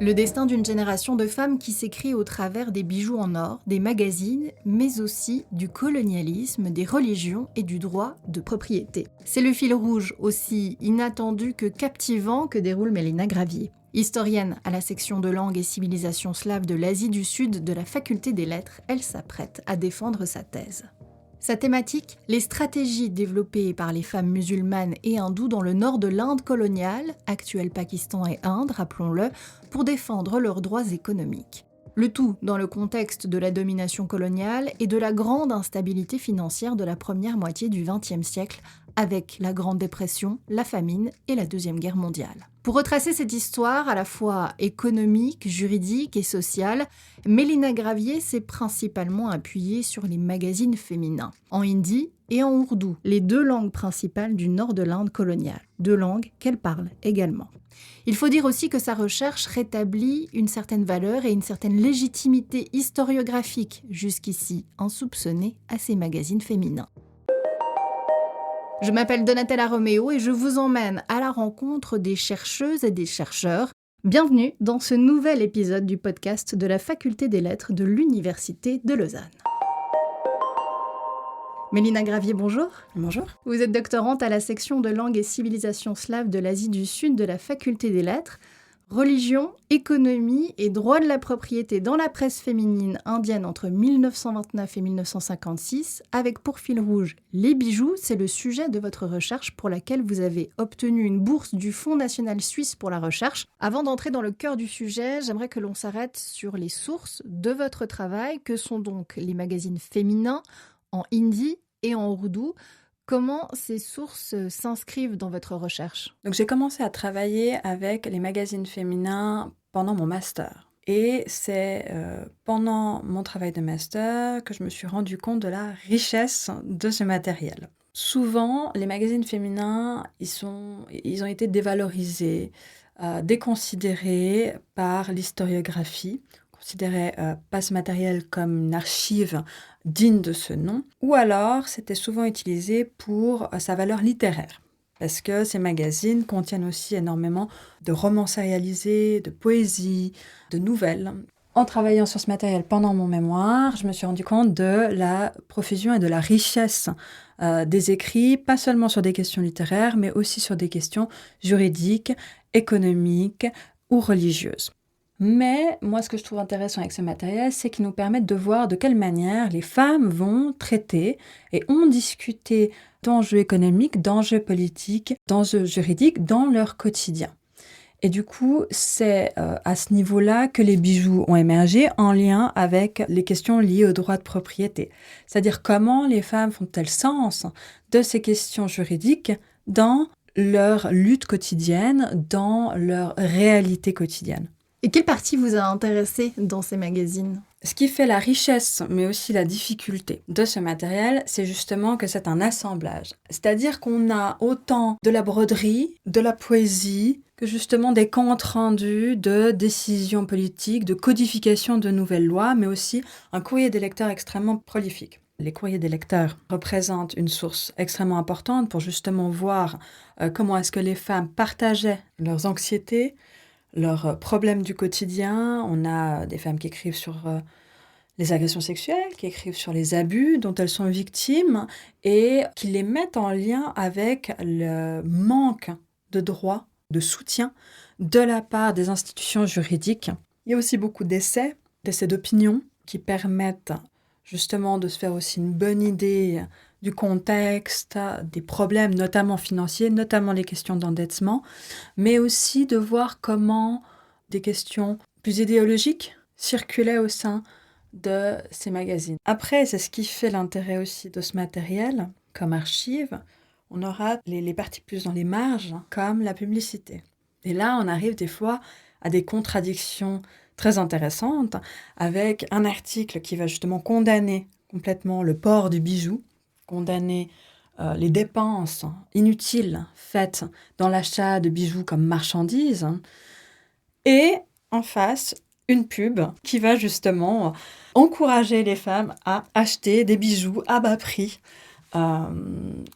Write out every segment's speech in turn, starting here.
Le destin d'une génération de femmes qui s'écrit au travers des bijoux en or, des magazines, mais aussi du colonialisme, des religions et du droit de propriété. C'est le fil rouge, aussi inattendu que captivant, que déroule Mélina Gravier. Historienne à la section de langue et civilisation slave de l'Asie du Sud de la Faculté des Lettres, elle s'apprête à défendre sa thèse. Sa thématique, les stratégies développées par les femmes musulmanes et hindoues dans le nord de l'Inde coloniale, actuel Pakistan et Inde, rappelons-le, pour défendre leurs droits économiques. Le tout dans le contexte de la domination coloniale et de la grande instabilité financière de la première moitié du XXe siècle, avec la Grande Dépression, la famine et la Deuxième Guerre mondiale. Pour retracer cette histoire à la fois économique, juridique et sociale, Mélina Gravier s'est principalement appuyée sur les magazines féminins, en hindi et en ourdou, les deux langues principales du nord de l'Inde coloniale, deux langues qu'elle parle également. Il faut dire aussi que sa recherche rétablit une certaine valeur et une certaine légitimité historiographique, jusqu'ici insoupçonnée à ces magazines féminins. Je m'appelle Donatella Romeo et je vous emmène à la rencontre des chercheuses et des chercheurs. Bienvenue dans ce nouvel épisode du podcast de la Faculté des Lettres de l'Université de Lausanne. Mélina Gravier, bonjour. Bonjour. Vous êtes doctorante à la section de langue et civilisation slave de l'Asie du Sud de la Faculté des Lettres. Religion, économie et droit de la propriété dans la presse féminine indienne entre 1929 et 1956, avec pour fil rouge les bijoux, c'est le sujet de votre recherche pour laquelle vous avez obtenu une bourse du Fonds national suisse pour la recherche. Avant d'entrer dans le cœur du sujet, j'aimerais que l'on s'arrête sur les sources de votre travail, que sont donc les magazines féminins en hindi et en ourdou. Comment ces sources s'inscrivent dans votre recherche ? Donc j'ai commencé à travailler avec les magazines féminins pendant mon master. Et c'est pendant mon travail de master que je me suis rendu compte de la richesse de ce matériel. Souvent, les magazines féminins, ils ont été dévalorisés, déconsidérés par l'historiographie. Considérait pas ce matériel comme une archive digne de ce nom, ou alors c'était souvent utilisé pour sa valeur littéraire, parce que ces magazines contiennent aussi énormément de romans sérialisés, de poésie, de nouvelles. En travaillant sur ce matériel pendant mon mémoire, je me suis rendu compte de la profusion et de la richesse des écrits, pas seulement sur des questions littéraires, mais aussi sur des questions juridiques, économiques ou religieuses. Mais moi, ce que je trouve intéressant avec ce matériel, c'est qu'il nous permet de voir de quelle manière les femmes vont traiter et ont discuté d'enjeux économiques, d'enjeux politiques, d'enjeux juridiques dans leur quotidien. Et du coup, c'est à ce niveau-là que les bijoux ont émergé en lien avec les questions liées au droit de propriété. C'est-à-dire comment les femmes font-elles sens de ces questions juridiques dans leur lutte quotidienne, dans leur réalité quotidienne. Et quelle partie vous a intéressé dans ces magazines ? Ce qui fait la richesse, mais aussi la difficulté de ce matériel, c'est justement que c'est un assemblage. C'est-à-dire qu'on a autant de la broderie, de la poésie, que justement des comptes rendus de décisions politiques, de codification de nouvelles lois, mais aussi un courrier des lecteurs extrêmement prolifique. Les courriers des lecteurs représentent une source extrêmement importante pour justement voir comment est-ce que les femmes partageaient leurs anxiétés, leurs problèmes du quotidien. On a des femmes qui écrivent sur les agressions sexuelles, qui écrivent sur les abus dont elles sont victimes et qui les mettent en lien avec le manque de droits, de soutien de la part des institutions juridiques. Il y a aussi beaucoup d'essais d'opinion qui permettent justement de se faire aussi une bonne idée du contexte, des problèmes notamment financiers, notamment les questions d'endettement, mais aussi de voir comment des questions plus idéologiques circulaient au sein de ces magazines. Après, c'est ce qui fait l'intérêt aussi de ce matériel comme archive. On aura les parties plus dans les marges, comme la publicité. Et là, on arrive des fois à des contradictions très intéressantes, avec un article qui va justement condamner complètement le port du bijou, condamner les dépenses inutiles faites dans l'achat de bijoux comme marchandises, et en face, une pub qui va justement encourager les femmes à acheter des bijoux à bas prix.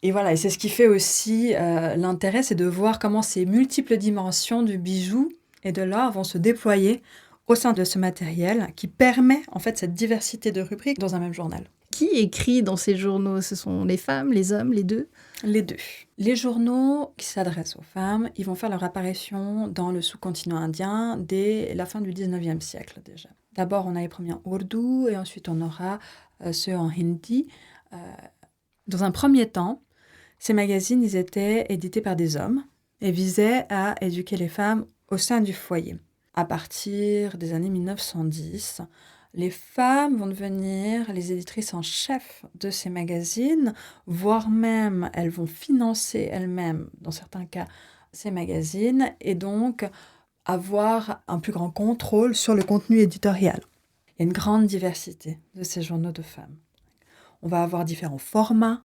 Et voilà, et c'est ce qui fait aussi l'intérêt, c'est de voir comment ces multiples dimensions du bijou et de l'or vont se déployer au sein de ce matériel qui permet en fait cette diversité de rubriques dans un même journal. Qui écrit dans ces journaux? Ce sont les femmes, les hommes, les deux? Les deux. Les journaux qui s'adressent aux femmes, ils vont faire leur apparition dans le sous-continent indien dès la fin du 19e siècle déjà. D'abord, on a les premiers en ourdou et ensuite on aura ceux en hindi. Dans un premier temps, ces magazines, ils étaient édités par des hommes et visaient à éduquer les femmes au sein du foyer. À partir des années 1910, les femmes vont devenir les éditrices en chef de ces magazines, voire même elles vont financer elles-mêmes, dans certains cas, ces magazines et donc avoir un plus grand contrôle sur le contenu éditorial. Il y a une grande diversité de ces journaux de femmes. On va avoir différents formats,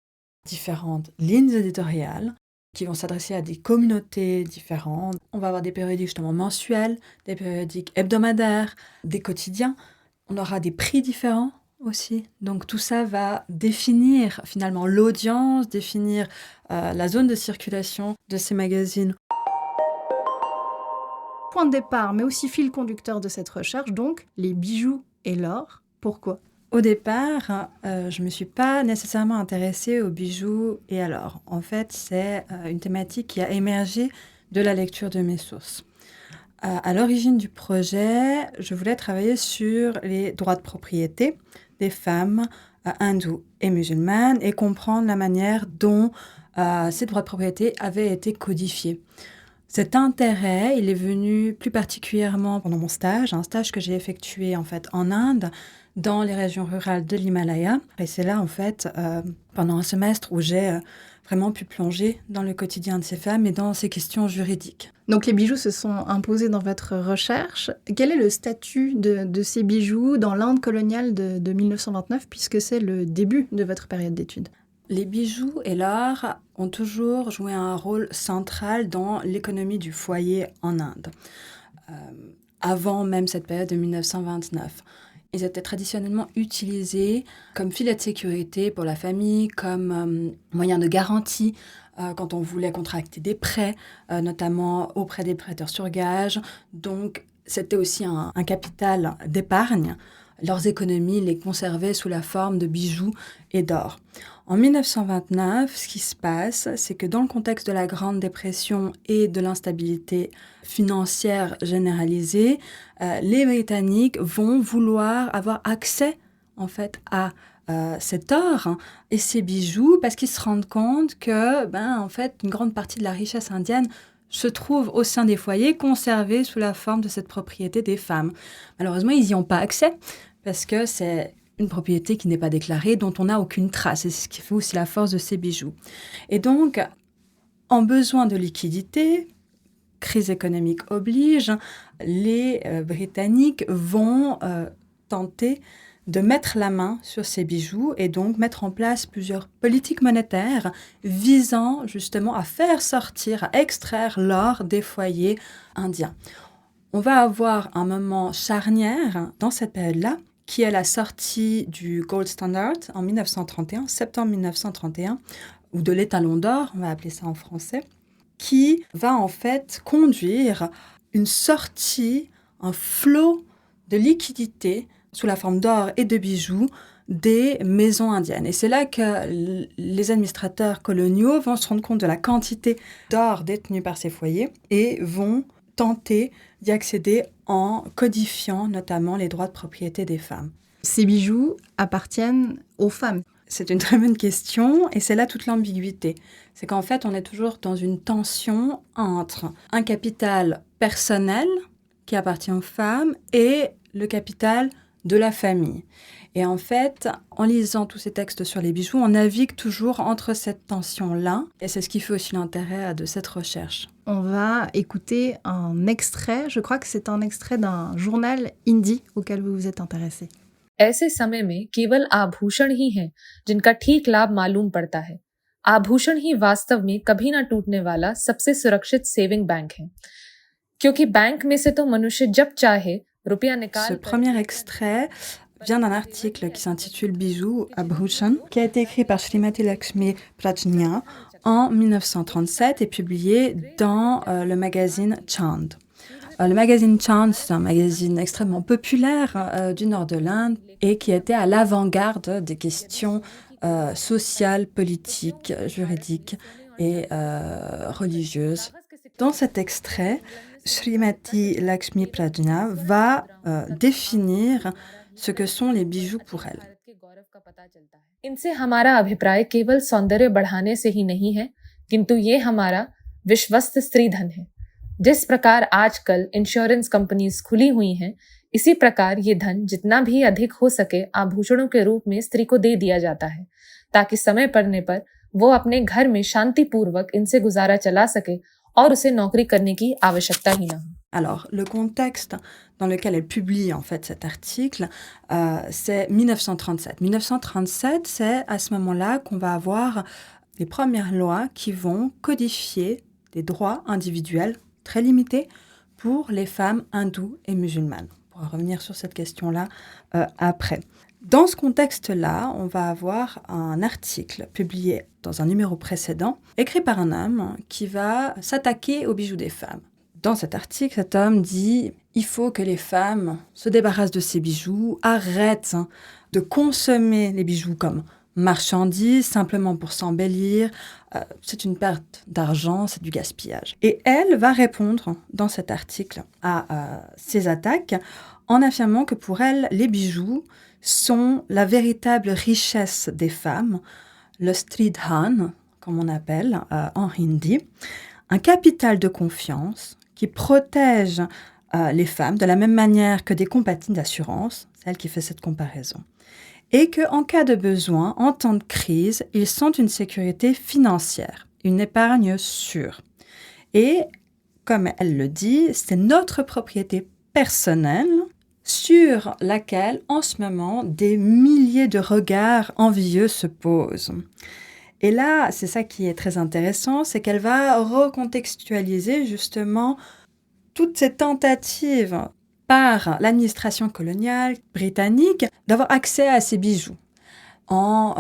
différentes lignes éditoriales qui vont s'adresser à des communautés différentes. On va avoir des périodiques justement mensuels, des périodiques hebdomadaires, des quotidiens. On aura des prix différents aussi. Donc tout ça va définir finalement l'audience, définir la zone de circulation de ces magazines. Point de départ, mais aussi fil conducteur de cette recherche, donc les bijoux et l'or. Pourquoi? Au départ, je ne me suis pas nécessairement intéressée aux bijoux et à l'or. En fait, c'est une thématique qui a émergé de la lecture de mes sources. À l'origine du projet, je voulais travailler sur les droits de propriété des femmes hindoues et musulmanes et comprendre la manière dont ces droits de propriété avaient été codifiés. Cet intérêt, il est venu plus particulièrement pendant mon stage, un stage que j'ai effectué en fait en Inde, dans les régions rurales de l'Himalaya. Et c'est là, en fait, pendant un semestre où j'ai vraiment pu plonger dans le quotidien de ces femmes et dans ces questions juridiques. Donc les bijoux se sont imposés dans votre recherche. Quel est le statut de ces bijoux dans l'Inde coloniale de 1929, puisque c'est le début de votre période d'études? Les bijoux et l'art ont toujours joué un rôle central dans l'économie du foyer en Inde, avant même cette période de 1929. Ils étaient traditionnellement utilisés comme filet de sécurité pour la famille, comme moyen de garantie quand on voulait contracter des prêts, notamment auprès des prêteurs sur gage. Donc, c'était aussi un capital d'épargne. Leurs économies les conservaient sous la forme de bijoux et d'or. En 1929, ce qui se passe, c'est que dans le contexte de la Grande Dépression et de l'instabilité financière généralisée, les Britanniques vont vouloir avoir accès en fait à cet or et ces bijoux parce qu'ils se rendent compte que en fait, une grande partie de la richesse indienne se trouve au sein des foyers conservés sous la forme de cette propriété des femmes. Malheureusement, ils n'y ont pas accès parce que c'est une propriété qui n'est pas déclarée, dont on n'a aucune trace. Et c'est ce qui fait aussi la force de ces bijoux. Et donc, en besoin de liquidité, crise économique oblige, les Britanniques vont tenter de mettre la main sur ces bijoux et donc mettre en place plusieurs politiques monétaires visant justement à faire sortir, à extraire l'or des foyers indiens. On va avoir un moment charnière dans cette période-là, qui est la sortie du Gold Standard en 1931, septembre 1931, ou de l'étalon d'or, on va appeler ça en français, qui va en fait conduire une sortie, un flot de liquidités sous la forme d'or et de bijoux des maisons indiennes. Et c'est là que les administrateurs coloniaux vont se rendre compte de la quantité d'or détenue par ces foyers et vont tenter d'y accéder en codifiant notamment les droits de propriété des femmes. Ces bijoux appartiennent aux femmes. C'est une très bonne question et c'est là toute l'ambiguïté. C'est qu'en fait, on est toujours dans une tension entre un capital personnel qui appartient aux femmes et le capital de la famille. Et en fait, en lisant tous ces textes sur les bijoux, on navigue toujours entre cette tension-là. Et c'est ce qui fait aussi l'intérêt de cette recherche. On va écouter un extrait, je crois que c'est un extrait d'un journal hindi auquel vous vous êtes intéressé. ऐसे समय में केवल आभूषण ही हैं जिनका ठीक लाभ मालूम पड़ता है। आभूषण ही वास्तव में कभी ना टूटने वाला सबसे सुरक्षित सेविंग बैंक है, क्योंकि बैंक में से तो मनुष्य जब चाहे रुपया निकाल। Ce premier extrait vient d'un article qui s'intitule Bijoux Abhushan, qui a été écrit par Srimati Lakshmi Prajna en 1937 et publié dans le magazine Chand. Le magazine Chand, c'est un magazine extrêmement populaire du nord de l'Inde et qui était à l'avant-garde des questions sociales, politiques, juridiques et religieuses. Dans cet extrait, Srimati Lakshmi Prajna va définir ce que sont les bijoux pour elle. इनसे हमारा अभिप्राय केवल सौंदर्य बढ़ाने से ही नहीं है, किंतु ये हमारा विश्वस्त स्त्री धन है। जिस प्रकार आजकल इंश्योरेंस कंपनीज खुली हुई हैं, इसी प्रकार ये धन जितना भी अधिक हो सके आभूषणों के रूप में स्त्री को दे दिया जाता है, ताकि समय पड़ने पर वो अपने घर में शांतिपूर्वक इनसे गुजारा चला सके और उसे नौकरी करने की आवश्यकता ही ना हो। Alors, le contexte dans lequel elle publie en fait cet article, c'est 1937. 1937, c'est à ce moment-là qu'on va avoir les premières lois qui vont codifier des droits individuels très limités pour les femmes hindoues et musulmanes. On pourra revenir sur cette question-là après. Dans ce contexte-là, on va avoir un article publié dans un numéro précédent, écrit par un homme qui va s'attaquer aux bijoux des femmes. Dans cet article, cet homme dit « Il faut que les femmes se débarrassent de ces bijoux, arrêtent de consommer les bijoux comme marchandises simplement pour s'embellir. C'est une perte d'argent, c'est du gaspillage. » Et elle va répondre dans cet article à ces attaques en affirmant que pour elle, les bijoux sont la véritable richesse des femmes, le stridhan, comme on appelle en hindi, un capital de confiance qui protège les femmes de la même manière que des compagnies d'assurance, c'est elle qui fait cette comparaison, et qu'en cas de besoin, en temps de crise, ils sont une sécurité financière, une épargne sûre. Et, comme elle le dit, c'est notre propriété personnelle sur laquelle, en ce moment, des milliers de regards envieux se posent. Et là, c'est ça qui est très intéressant, c'est qu'elle va recontextualiser justement toutes ces tentatives par l'administration coloniale britannique d'avoir accès à ces bijoux en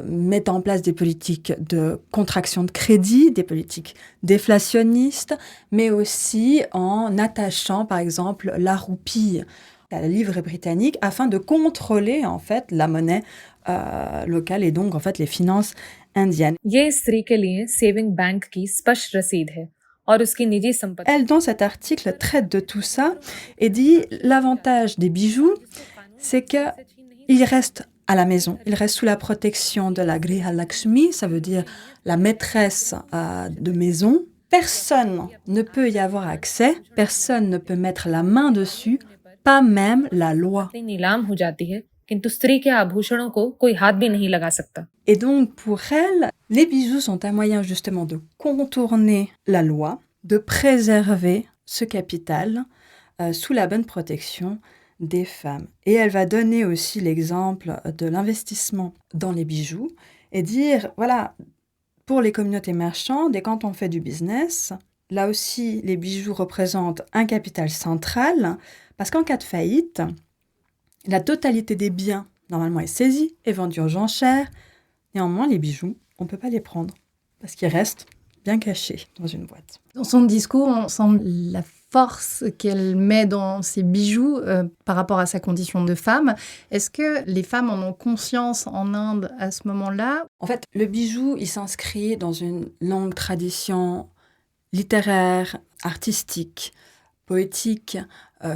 mettant en place des politiques de contraction de crédit, des politiques déflationnistes, mais aussi en attachant par exemple la roupie à la livre britannique afin de contrôler en fait la monnaie locale et donc en fait les finances indiennes. ये स्त्री के लिए saving bank की स्पष्ट रसीद है और उसकी निजी संपत्ति। Elle, dans cet article, traite de tout ça et dit l'avantage des bijoux, c'est qu'ils restent à la maison. Ils restent sous la protection de la Griha Lakshmi, ça veut dire la maîtresse de maison. Personne ne peut y avoir accès, personne ne peut mettre la main dessus, pas même la loi. नीलाम हो जाती है, किंतु स्त्री के आभूषणों को कोई हाथ भी नहीं लगा सकता। Et donc, pour elle, les bijoux sont un moyen justement de contourner la loi, de préserver ce capital sous la bonne protection des femmes. Et elle va donner aussi l'exemple de l'investissement dans les bijoux et dire, voilà, pour les communautés marchandes et quand on fait du business, là aussi, les bijoux représentent un capital central parce qu'en cas de faillite, la totalité des biens, normalement, est saisie et vendue aux enchères. Néanmoins, les bijoux, on ne peut pas les prendre parce qu'ils restent bien cachés dans une boîte. Dans son discours, on sent la force qu'elle met dans ses bijoux par rapport à sa condition de femme. Est-ce que les femmes en ont conscience en Inde à ce moment-là ? En fait, le bijou, il s'inscrit dans une longue tradition littéraire, artistique, poétique,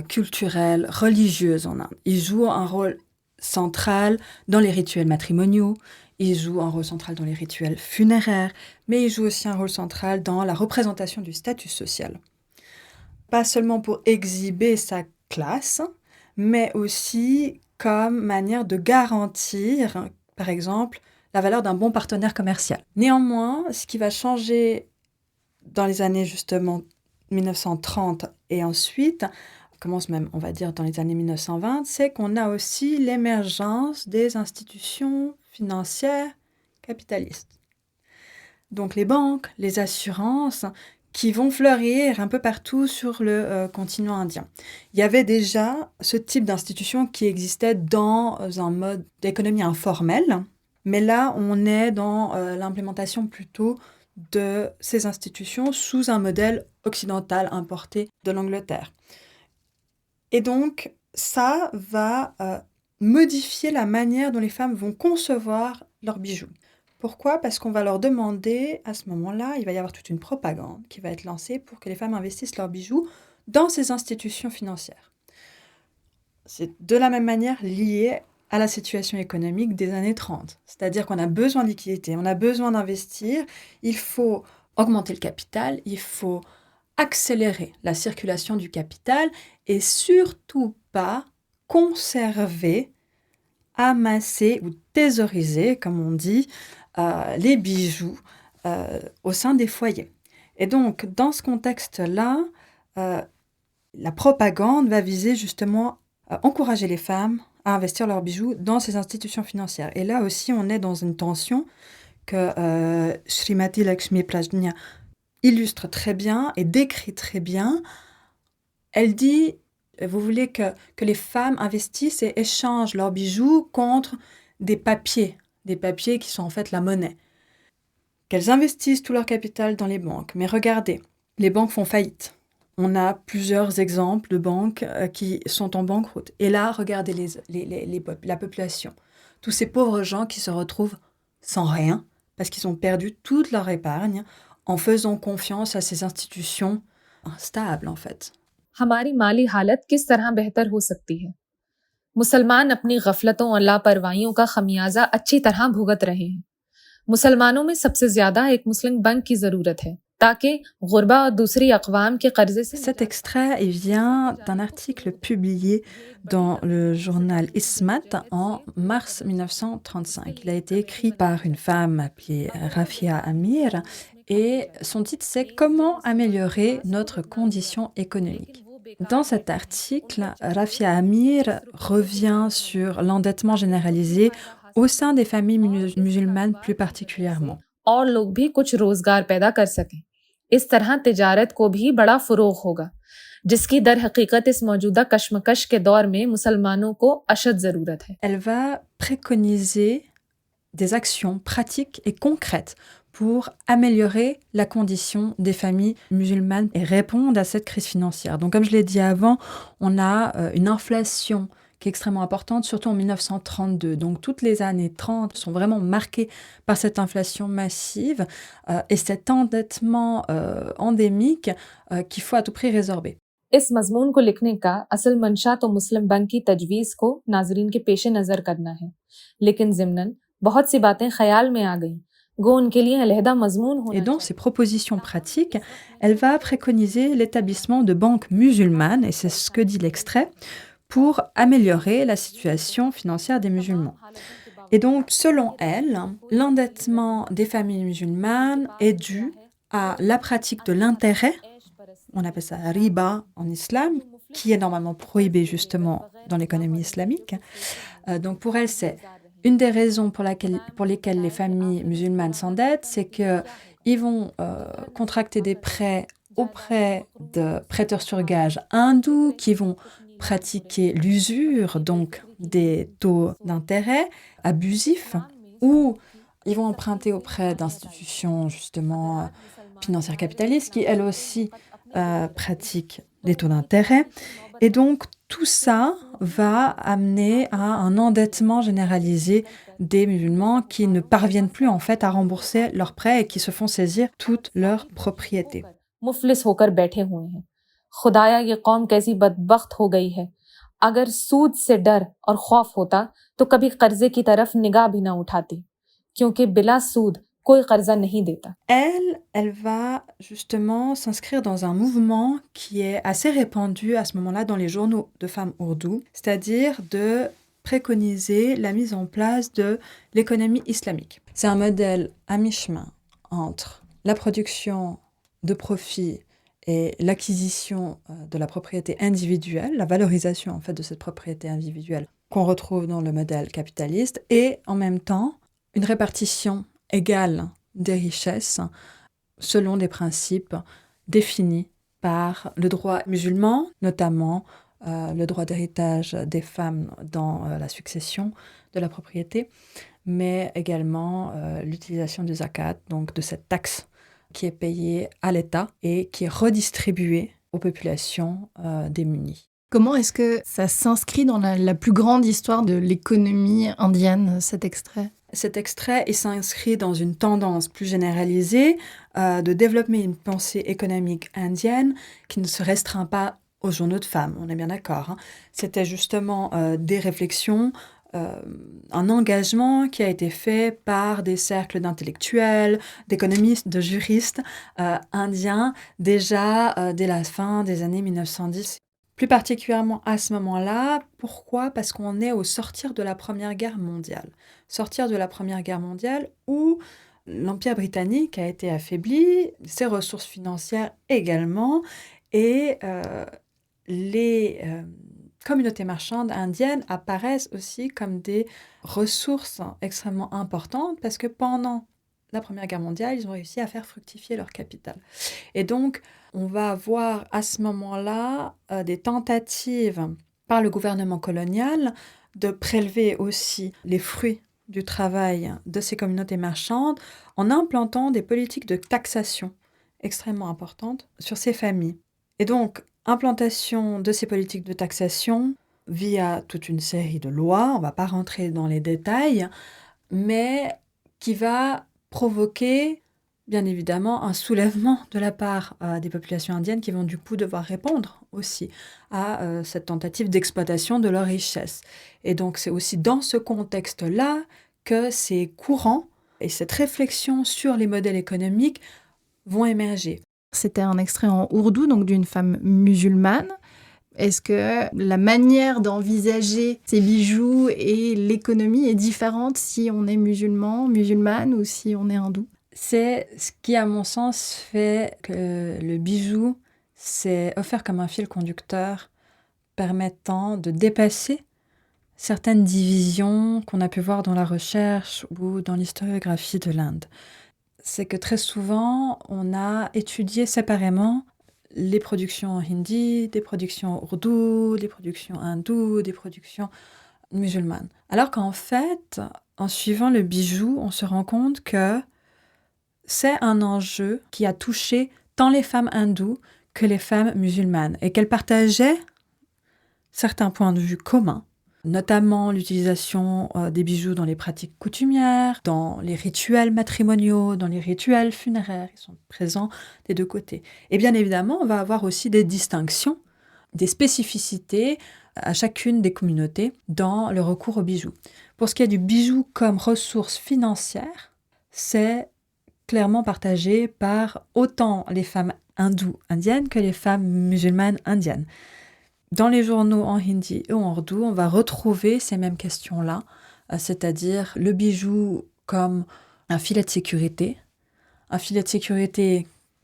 culturelle, religieuse en Inde. Il joue un rôle central dans les rituels matrimoniaux, il joue un rôle central dans les rituels funéraires, mais il joue aussi un rôle central dans la représentation du statut social. Pas seulement pour exhiber sa classe, mais aussi comme manière de garantir, par exemple, la valeur d'un bon partenaire commercial. Néanmoins, ce qui va changer dans les années justement 1930 et ensuite, commence même, on va dire, dans les années 1920, c'est qu'on a aussi l'émergence des institutions financières capitalistes. Donc les banques, les assurances, qui vont fleurir un peu partout sur le continent indien. Il y avait déjà ce type d'institution qui existait dans un mode d'économie informelle, mais là, on est dans l'implémentation plutôt de ces institutions sous un modèle occidental importé de l'Angleterre. Et donc, ça va modifier la manière dont les femmes vont concevoir leurs bijoux. Pourquoi ? Parce qu'on va leur demander, à ce moment-là, il va y avoir toute une propagande qui va être lancée pour que les femmes investissent leurs bijoux dans ces institutions financières. C'est de la même manière lié à la situation économique des années 30. C'est-à-dire qu'on a besoin de liquidité, on a besoin d'investir, il faut augmenter le capital, il faut accélérer la circulation du capital et surtout pas conserver, amasser ou thésauriser, comme on dit, les bijoux au sein des foyers. Et donc, dans ce contexte-là, la propagande va viser justement à encourager les femmes à investir leurs bijoux dans ces institutions financières. Et là aussi, on est dans une tension que Srimati Lakshmi Prajna illustre très bien et décrit très bien. Elle dit, vous voulez que les femmes investissent et échangent leurs bijoux contre des papiers qui sont en fait la monnaie. Qu'elles investissent tout leur capital dans les banques. Mais regardez, les banques font faillite. On a plusieurs exemples de banques qui sont en banqueroute. Et là, regardez la population. Tous ces pauvres gens qui se retrouvent sans rien parce qu'ils ont perdu toute leur épargne en faisant confiance à ces institutions instables, en fait. हमारी माली हालत किस तरह बेहतर हो सकती है? मुसलमान अपनी गफलतों और लापरवाहियों का खमियाजा अच्छी तरह भुगत रहे हैं। मुसलमानों में सबसे ज्यादा एक मुस्लिम बैंक की जरूरत है ताकि गुरबा और दूसरी अक़वाम के कर्जे से... Cet extrait il vient d'un article publié dans le journal Ismat en mars 1935. Il a été écrit par une femme appelée Rafia Amir et son titre c'est « Comment améliorer notre condition économique ?» Dans cet article, Rafia Amir revient sur l'endettement généralisé au sein des familles musulmanes plus particulièrement. और लोग भी कुछ रोजगार पैदा कर सकें। इस तरह तिजारत को भी बड़ा फरोग होगा, जिसकी दर हकीकत इस मौजूदा कशमकश के दौर में मुसलमानों को अशद जरूरत है। Elle va préconiser des actions pratiques et concrètes pour améliorer la condition des familles musulmanes et répondre à cette crise financière. Donc, comme je l'ai dit avant, on a une inflation qui est extrêmement importante, surtout en 1932. Donc, toutes les années 30 sont vraiment marquées par cette inflation massive et cet endettement endémique qu'il faut à tout prix résorber. इस मजमून को लिखने का असल मंशा तो मुस्लिम बैंक की तजवीज़ को नाजरीन के पेश नज़र करना है, लेकिन ज़िम्नन बहुत सी बातें ख्याल में आ गईं। Et dans ses propositions pratiques, elle va préconiser l'établissement de banques musulmanes, et c'est ce que dit l'extrait, pour améliorer la situation financière des musulmans. Et donc, selon elle, l'endettement des familles musulmanes est dû à la pratique de l'intérêt, on appelle ça riba en islam, qui est normalement prohibé justement dans l'économie islamique. Donc pour elle, c'est une des raisons pour lesquelles les familles musulmanes s'endettent, c'est qu'ils vont contracter des prêts auprès de prêteurs sur gage hindous qui vont pratiquer l'usure, donc des taux d'intérêt abusifs, ou ils vont emprunter auprès d'institutions justement financières capitalistes qui, elles aussi, pratiquent des taux d'intérêt. Et donc, tout ça va amener à un endettement généralisé des musulmans qui ne parviennent plus en fait à rembourser leurs prêts et qui se font saisir toutes leurs propriétés. मुफलिस होकर बैठे हुए हैं। खुदाया ये कौम कैसी बदबख्त हो गई है। अगर सूद से डर और खौफ होता तो कभी कर्जे की तरफ निगाह भी ना उठाती, क्योंकि बिला सूद कोई कर्जा नहीं देता। Elle va justement s'inscrire dans un mouvement qui est assez répandu à ce moment-là dans les journaux de femmes ourdou, c'est-à-dire de préconiser la mise en place de l'économie islamique. C'est un modèle à mi-chemin entre la production de profits et l'acquisition de la propriété individuelle, la valorisation en fait de cette propriété individuelle qu'on retrouve dans le modèle capitaliste, et en même temps une répartition égale des richesses selon des principes définis par le droit musulman, notamment le droit d'héritage des femmes dans la succession de la propriété, mais également l'utilisation du zakat, donc de cette taxe qui est payé à l'État et qui est redistribué aux populations démunies. Comment est-ce que ça s'inscrit dans la plus grande histoire de l'économie indienne, cet extrait? Cet extrait, il s'inscrit dans une tendance plus généralisée de développer une pensée économique indienne qui ne se restreint pas aux journaux de femmes, on est bien d'accord. C'était justement des réflexions, un engagement qui a été fait par des cercles d'intellectuels, d'économistes, de juristes indiens, déjà dès la fin des années 1910. Plus particulièrement à ce moment-là, pourquoi? Parce qu'on est au sortir de la Première Guerre mondiale. Sortir de la Première Guerre mondiale où l'Empire britannique a été affaibli, ses ressources financières également, et les communautés marchandes indiennes apparaissent aussi comme des ressources extrêmement importantes parce que pendant la Première Guerre mondiale, ils ont réussi à faire fructifier leur capital. Et donc, on va avoir à ce moment-là des tentatives par le gouvernement colonial de prélever aussi les fruits du travail de ces communautés marchandes en implantant des politiques de taxation extrêmement importantes sur ces familles. Et donc, implantation de ces politiques de taxation via toute une série de lois, on ne va pas rentrer dans les détails, mais qui va provoquer, bien évidemment, un soulèvement de la part des populations indiennes qui vont du coup devoir répondre aussi à cette tentative d'exploitation de leurs richesses. Et donc c'est aussi dans ce contexte-là que ces courants et cette réflexion sur les modèles économiques vont émerger. C'était un extrait en ourdou, donc d'une femme musulmane. Est-ce que la manière d'envisager ces bijoux et l'économie est différente si on est musulman, musulmane ou si on est hindou? C'est ce qui, à mon sens, fait que le bijou s'est offert comme un fil conducteur permettant de dépasser certaines divisions qu'on a pu voir dans la recherche ou dans l'historiographie de l'Inde. C'est que très souvent, on a étudié séparément les productions hindi, des productions ourdou, des productions hindoues, des productions musulmanes. Alors qu'en fait, en suivant le bijou, on se rend compte que c'est un enjeu qui a touché tant les femmes hindoues que les femmes musulmanes et qu'elles partageaient certains points de vue communs, notamment l'utilisation des bijoux dans les pratiques coutumières, dans les rituels matrimoniaux, dans les rituels funéraires. Ils sont présents des deux côtés. Et bien évidemment, on va avoir aussi des distinctions, des spécificités à chacune des communautés dans le recours aux bijoux. Pour ce qui est du bijou comme ressource financière, c'est clairement partagé par autant les femmes hindoues indiennes que les femmes musulmanes indiennes. Dans les journaux en hindi et en ourdou, on va retrouver ces mêmes questions-là, c'est-à-dire le bijou comme un filet de sécurité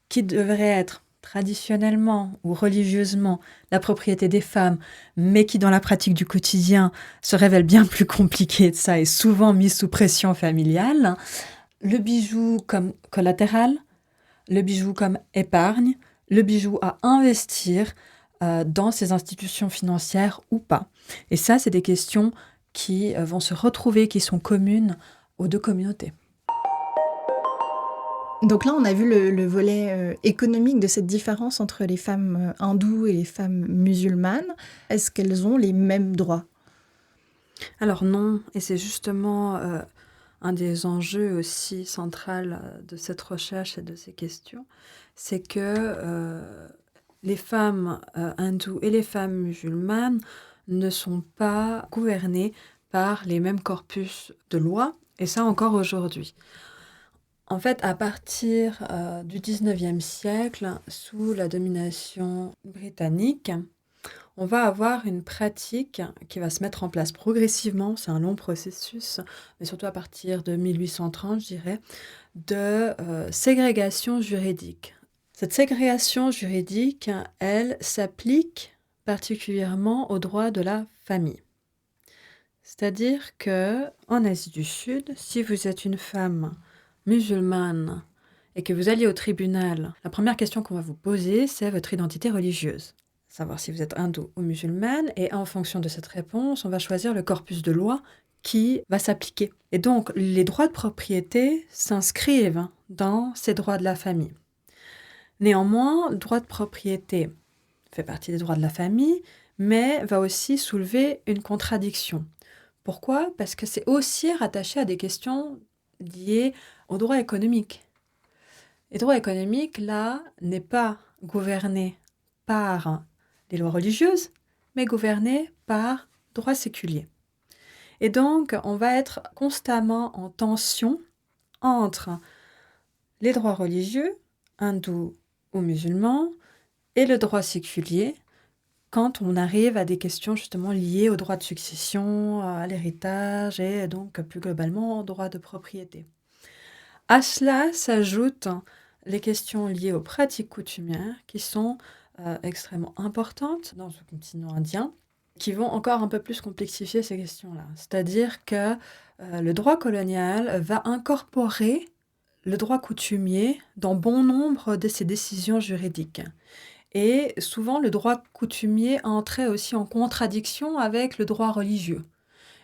qui devrait être traditionnellement ou religieusement la propriété des femmes, mais qui dans la pratique du quotidien se révèle bien plus compliqué de ça et souvent mis sous pression familiale. Le bijou comme collatéral, le bijou comme épargne, le bijou à investir dans ces institutions financières ou pas. Et ça, c'est des questions qui vont se retrouver, qui sont communes aux deux communautés. Donc là, on a vu le volet économique de cette différence entre les femmes hindoues et les femmes musulmanes. Est-ce qu'elles ont les mêmes droits? Alors non, et c'est justement un des enjeux aussi centraux de cette recherche et de ces questions, c'est que les femmes hindoues et les femmes musulmanes ne sont pas gouvernées par les mêmes corpus de lois, et ça encore aujourd'hui. En fait, à partir du 19e siècle, sous la domination britannique, on va avoir une pratique qui va se mettre en place progressivement, c'est un long processus, mais surtout à partir de 1830, je dirais, de ségrégation juridique. Cette ségrégation juridique, elle s'applique particulièrement aux droits de la famille. C'est-à-dire que en Asie du Sud, si vous êtes une femme musulmane et que vous alliez au tribunal, la première question qu'on va vous poser, c'est votre identité religieuse. Savoir si vous êtes hindoue ou musulmane, et en fonction de cette réponse, on va choisir le corpus de loi qui va s'appliquer. Et donc, les droits de propriété s'inscrivent dans ces droits de la famille. Néanmoins, le droit de propriété fait partie des droits de la famille, mais va aussi soulever une contradiction. Pourquoi? Parce que c'est aussi rattaché à des questions liées au droit économique. Et le droit économique, là, n'est pas gouverné par les lois religieuses, mais gouverné par droit séculier. Et donc, on va être constamment en tension entre les droits religieux, hindous ou musulmans, et le droit séculier, quand on arrive à des questions justement liées au droit de succession, à l'héritage et donc plus globalement au droit de propriété. À cela s'ajoutent les questions liées aux pratiques coutumières qui sont extrêmement importantes dans ce continent indien, qui vont encore un peu plus complexifier ces questions-là. C'est-à-dire que le droit colonial va incorporer le droit coutumier dans bon nombre de ses décisions juridiques. Et souvent, le droit coutumier entrait aussi en contradiction avec le droit religieux.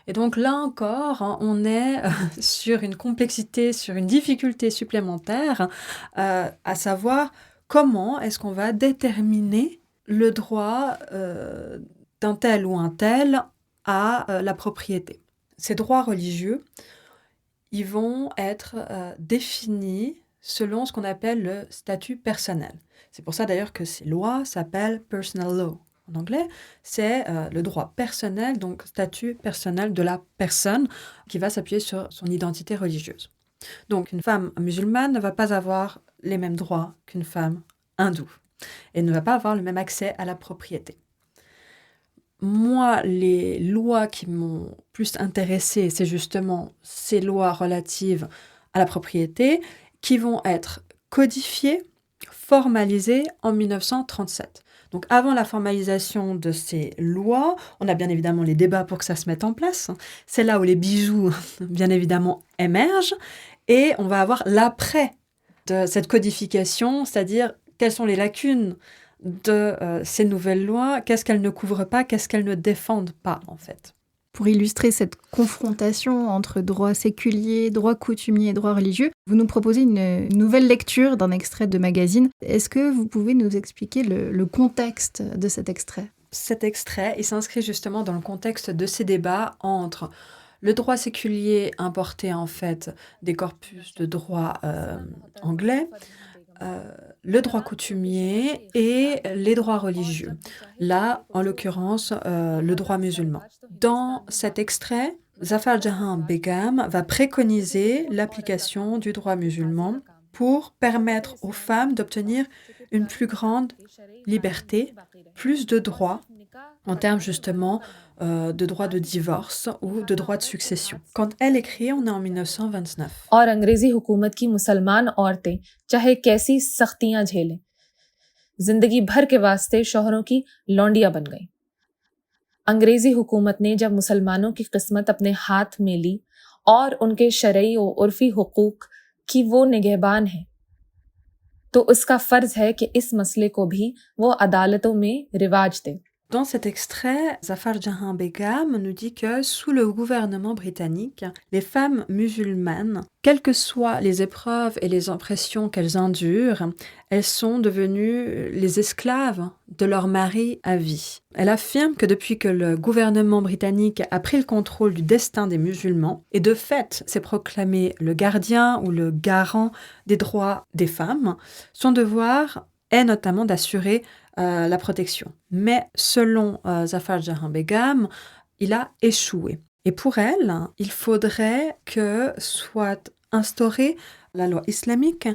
Et donc là encore, on est sur une complexité, sur une difficulté supplémentaire, à savoir comment est-ce qu'on va déterminer le droit d'un tel ou un tel à la propriété. Ces droits religieux, ils vont être définis selon ce qu'on appelle le statut personnel. C'est pour ça d'ailleurs que ces lois s'appellent personal law. En anglais, c'est le droit personnel, donc statut personnel de la personne qui va s'appuyer sur son identité religieuse. Donc une femme musulmane ne va pas avoir les mêmes droits qu'une femme hindoue et ne va pas avoir le même accès à la propriété. Moi, les lois qui m'ont plus intéressée, c'est justement ces lois relatives à la propriété qui vont être codifiées, formalisées en 1937. Donc avant la formalisation de ces lois, on a bien évidemment les débats pour que ça se mette en place. C'est là où les bijoux, bien évidemment, émergent. Et on va avoir l'après de cette codification, c'est-à-dire quelles sont les lacunes de ces nouvelles lois, qu'est-ce qu'elles ne couvrent pas, qu'est-ce qu'elles ne défendent pas, en fait. Pour illustrer cette confrontation entre droit séculier, droit coutumier et droit religieux, vous nous proposez une nouvelle lecture d'un extrait de magazine. Est-ce que vous pouvez nous expliquer le contexte de cet extrait ? Cet extrait, il s'inscrit justement dans le contexte de ces débats entre le droit séculier importé en fait des corpus de droit anglais, le droit coutumier et les droits religieux. Là, en l'occurrence, le droit musulman. Dans cet extrait, Zafar Jahan Begum va préconiser l'application du droit musulman pour permettre aux femmes d'obtenir une plus grande liberté, plus de droits en termes justement de droit de divorce ou de droit de succession. Quand elle écrit, on est en 1929. और अंग्रेजी हुकूमत की मुसलमान औरतें चाहे कैसी सख्तियां झेलें, जिंदगी भर के वास्ते शौहरों की लौंडियां बन गईं। अंग्रेजी हुकूमत ने जब मुसलमानों की किस्मत अपने हाथ में ली और उनके शरई और उर्फी हुकूक की वो निगहबान है, तो उसका फर्ज है कि इस मसले को भी वो अदालतों में रिवाज दे। Dans cet extrait, Zafar Jahan Begum nous dit que sous le gouvernement britannique, les femmes musulmanes, quelles que soient les épreuves et les oppressions qu'elles endurent, elles sont devenues les esclaves de leur mari à vie. Elle affirme que depuis que le gouvernement britannique a pris le contrôle du destin des musulmans, et de fait s'est proclamé le gardien ou le garant des droits des femmes, son devoir est notamment d'assurer la protection. Mais selon Zafar Jahan Begum, il a échoué. Et pour elle, il faudrait que soit instaurée la loi islamique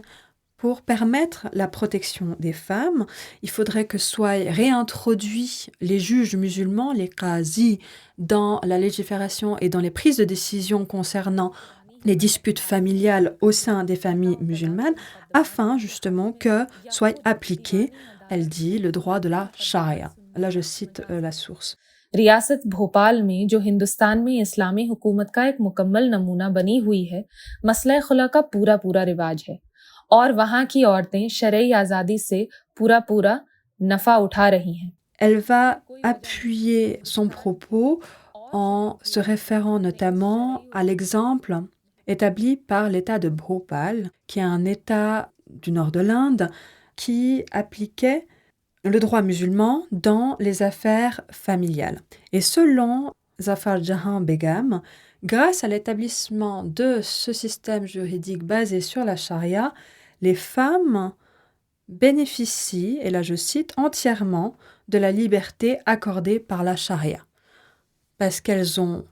pour permettre la protection des femmes. Il faudrait que soient réintroduits les juges musulmans, les qazis, dans la légifération et dans les prises de décision concernant les disputes familiales au sein des familles musulmanes, afin justement que soit appliqué, elle dit, le droit de la charia. Là, je cite la source. रियासत भोपाल में जो हिंदुस्तान में इस्लामी हुकूमत का एक मुकम्मल नमूना बनी हुई है, मसला खुला का पूरा रिवाज है और वहाँ की औरतें शरई आज़ादी से पूरा नफा उठा रही हैं. Elle va appuyer son propos en se référant notamment à l'exemple établi par l'État de Bhopal, qui est un État du nord de l'Inde qui appliquait le droit musulman dans les affaires familiales. Et selon Zafar Jahan Begum, grâce à l'établissement de ce système juridique basé sur la charia, les femmes bénéficient, et là je cite, entièrement de la liberté accordée par la charia. Parce qu'elles ont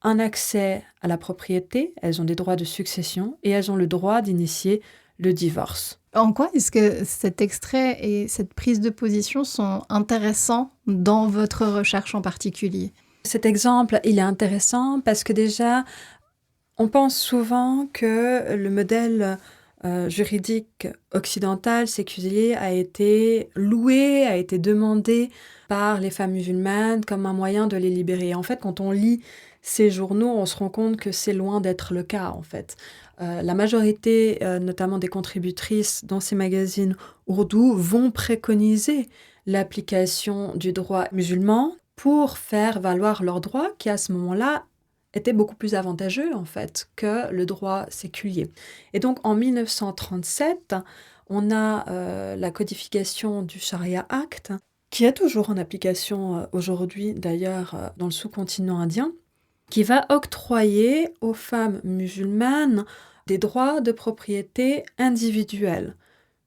un accès à la propriété, elles ont des droits de succession et elles ont le droit d'initier le divorce. En quoi est-ce que cet extrait et cette prise de position sont intéressants dans votre recherche en particulier? Cet exemple, il est intéressant parce que déjà, on pense souvent que le modèle juridique occidental séculier a été loué, a été demandé par les femmes musulmanes comme un moyen de les libérer. En fait, quand on lit ces journaux, on se rend compte que c'est loin d'être le cas, en fait. La majorité, notamment des contributrices dans ces magazines ourdous, vont préconiser l'application du droit musulman pour faire valoir leurs droits qui, à ce moment-là, étaient beaucoup plus avantageux, en fait, que le droit séculier. Et donc, en 1937, on a la codification du Sharia Act, qui est toujours en application aujourd'hui, d'ailleurs, dans le sous-continent indien, qui va octroyer aux femmes musulmanes des droits de propriété individuelle,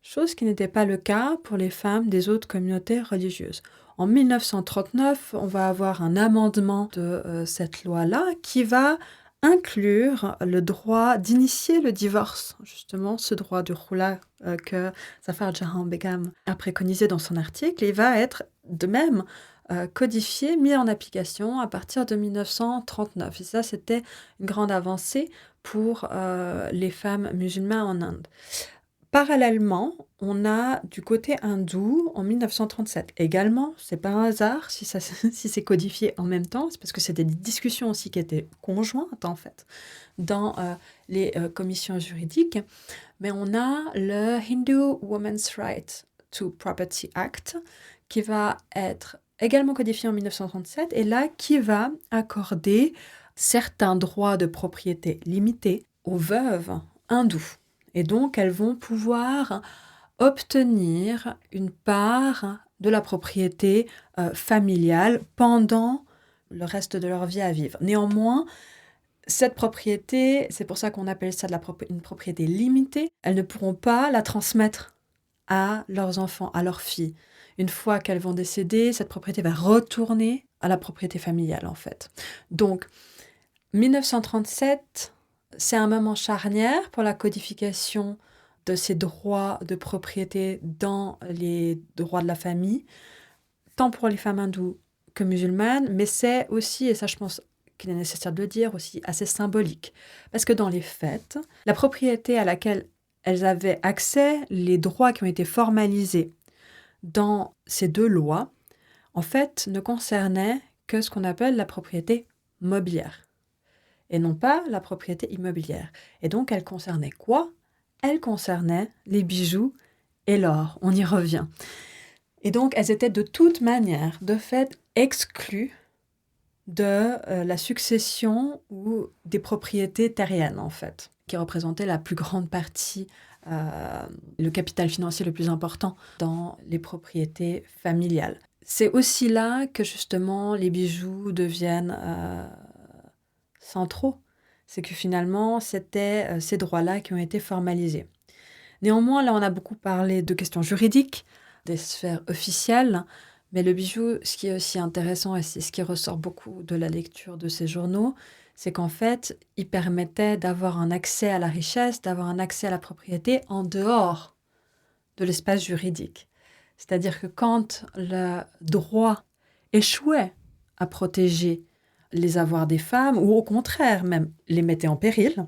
chose qui n'était pas le cas pour les femmes des autres communautés religieuses. En 1939, on va avoir un amendement de cette loi-là qui va inclure le droit d'initier le divorce, justement ce droit du khula que Zafar Jahan Begum a préconisé dans son article, et va être de même codifié, mis en application à partir de 1939. Et ça, c'était une grande avancée pour les femmes musulmanes en Inde. Parallèlement, on a du côté hindou en 1937. Également, c'est pas un hasard si c'est codifié en même temps, c'est parce que c'était des discussions aussi qui étaient conjointes en fait dans les commissions juridiques. Mais on a le Hindu Women's Right to Property Act qui va être également codifié en 1937 et là qui va accorder certains droits de propriété limités aux veuves hindoues. Et donc, elles vont pouvoir obtenir une part de la propriété familiale pendant le reste de leur vie à vivre. Néanmoins, cette propriété, c'est pour ça qu'on appelle ça une propriété limitée, elles ne pourront pas la transmettre à leurs enfants, à leurs filles. Une fois qu'elles vont décéder, cette propriété va retourner à la propriété familiale, en fait. Donc, 1937... c'est un moment charnière pour la codification de ces droits de propriété dans les droits de la famille, tant pour les femmes hindoues que musulmanes, mais c'est aussi, et ça je pense qu'il est nécessaire de le dire, aussi assez symbolique. Parce que dans les faits, la propriété à laquelle elles avaient accès, les droits qui ont été formalisés dans ces deux lois, en fait, ne concernaient que ce qu'on appelle la propriété mobilière. Et non pas la propriété immobilière. Et donc, elle concernait quoi? Elle concernait les bijoux et l'or. On y revient. Et donc, elles étaient de toute manière, de fait, exclues de la succession ou des propriétés terriennes, en fait, qui représentaient la plus grande partie, le capital financier le plus important dans les propriétés familiales. C'est aussi là que, justement, les bijoux deviennent centraux. C'est que finalement, c'était ces droits-là qui ont été formalisés. Néanmoins, là, on a beaucoup parlé de questions juridiques, des sphères officielles, mais le bijou, ce qui est aussi intéressant, et c'est ce qui ressort beaucoup de la lecture de ces journaux, c'est qu'en fait, il permettait d'avoir un accès à la richesse, d'avoir un accès à la propriété en dehors de l'espace juridique. C'est-à-dire que quand le droit échouait à protéger les avoirs des femmes, ou au contraire même les mettait en péril,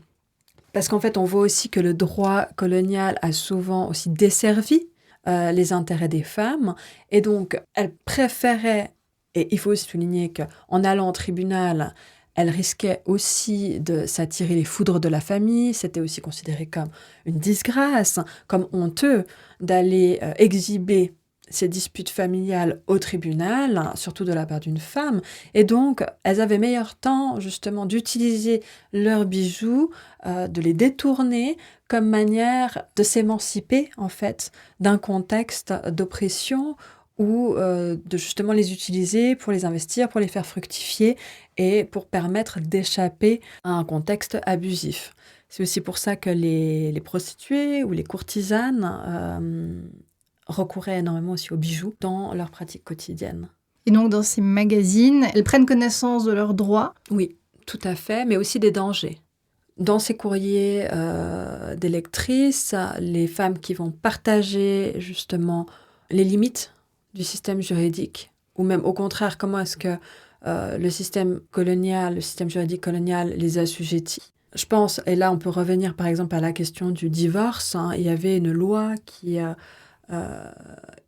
parce qu'en fait on voit aussi que le droit colonial a souvent aussi desservi les intérêts des femmes, et donc elles préféraient, et il faut aussi souligner qu'en allant au tribunal, elles risquaient aussi de s'attirer les foudres de la famille, c'était aussi considéré comme une disgrâce, comme honteux d'aller exhiber ces disputes familiales au tribunal, surtout de la part d'une femme, et donc elles avaient meilleur temps justement d'utiliser leurs bijoux, de les détourner comme manière de s'émanciper en fait d'un contexte d'oppression ou de justement les utiliser pour les investir, pour les faire fructifier et pour permettre d'échapper à un contexte abusif. C'est aussi pour ça que les prostituées ou les courtisanes recouraient énormément aussi aux bijoux dans leur pratique quotidienne. Et donc, dans ces magazines, elles prennent connaissance de leurs droits. Oui, tout à fait, mais aussi des dangers. Dans ces courriers des lectrices, les femmes qui vont partager justement les limites du système juridique, ou même au contraire, comment est-ce que le système juridique colonial les assujettit. Je pense, et là on peut revenir par exemple à la question du divorce, il y avait une loi qui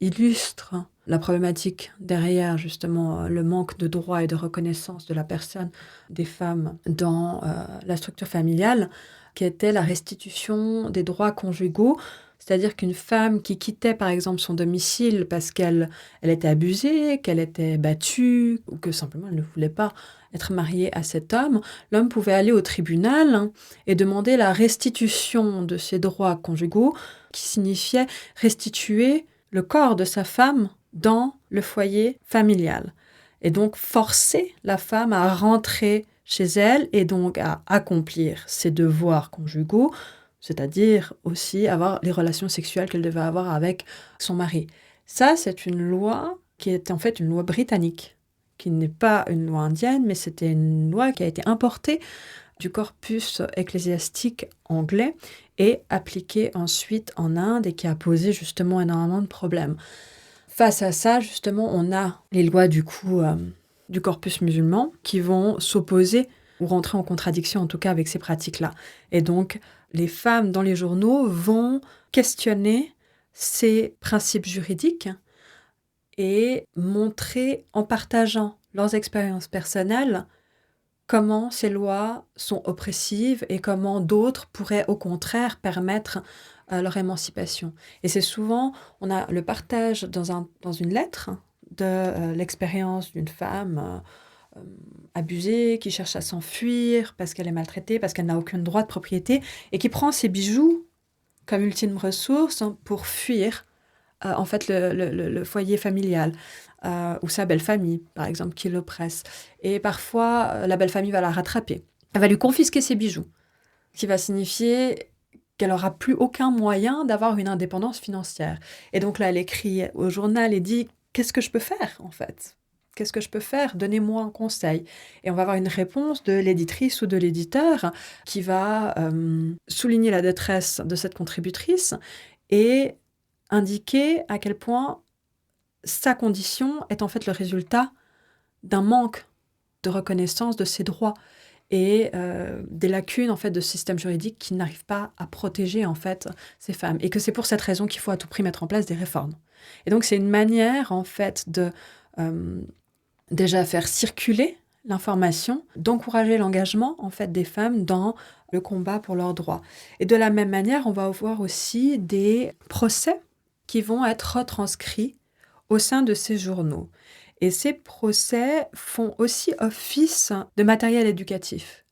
illustre la problématique derrière justement le manque de droits et de reconnaissance de la personne des femmes dans la structure familiale, qui était la restitution des droits conjugaux. C'est-à-dire qu'une femme qui quittait par exemple son domicile parce qu'elle était abusée, qu'elle était battue, ou que simplement elle ne voulait pas être mariée à cet homme, l'homme pouvait aller au tribunal et demander la restitution de ses droits conjugaux, qui signifiait restituer le corps de sa femme dans le foyer familial. Et donc forcer la femme à rentrer chez elle et donc à accomplir ses devoirs conjugaux, c'est-à-dire aussi avoir les relations sexuelles qu'elle devait avoir avec son mari. Ça, c'est une loi qui est en fait une loi britannique, qui n'est pas une loi indienne, mais c'était une loi qui a été importée du corpus ecclésiastique anglais et appliquée ensuite en Inde et qui a posé justement énormément de problèmes. Face à ça, justement, on a les lois du corpus musulman qui vont s'opposer ou rentrer en contradiction en tout cas avec ces pratiques-là. Et donc, les femmes dans les journaux vont questionner ces principes juridiques et montrer en partageant leurs expériences personnelles comment ces lois sont oppressives et comment d'autres pourraient au contraire permettre leur émancipation. Et c'est souvent, on a le partage dans une lettre de l'expérience d'une femme abusée, qui cherche à s'enfuir parce qu'elle est maltraitée, parce qu'elle n'a aucun droit de propriété, et qui prend ses bijoux comme ultime ressource pour fuir en fait le foyer familial. Ou sa belle-famille, par exemple, qui l'oppresse. Et parfois, la belle-famille va la rattraper. Elle va lui confisquer ses bijoux, ce qui va signifier qu'elle n'aura plus aucun moyen d'avoir une indépendance financière. Et donc là, elle écrit au journal et dit « Qu'est-ce que je peux faire, en fait ? Qu'est-ce que je peux faire ? Donnez-moi un conseil. » Et on va avoir une réponse de l'éditrice ou de l'éditeur qui va souligner la détresse de cette contributrice et indiquer à quel point sa condition est en fait le résultat d'un manque de reconnaissance de ses droits et des lacunes en fait de ce système juridique qui n'arrive pas à protéger en fait ces femmes, et que c'est pour cette raison qu'il faut à tout prix mettre en place des réformes. Et donc c'est une manière en fait de déjà faire circuler l'information, d'encourager l'engagement en fait des femmes dans le combat pour leurs droits. Et de la même manière, on va avoir aussi des procès qui vont être retranscrits au sein de ces journaux. Et ces procès font aussi office de matériel éducatif.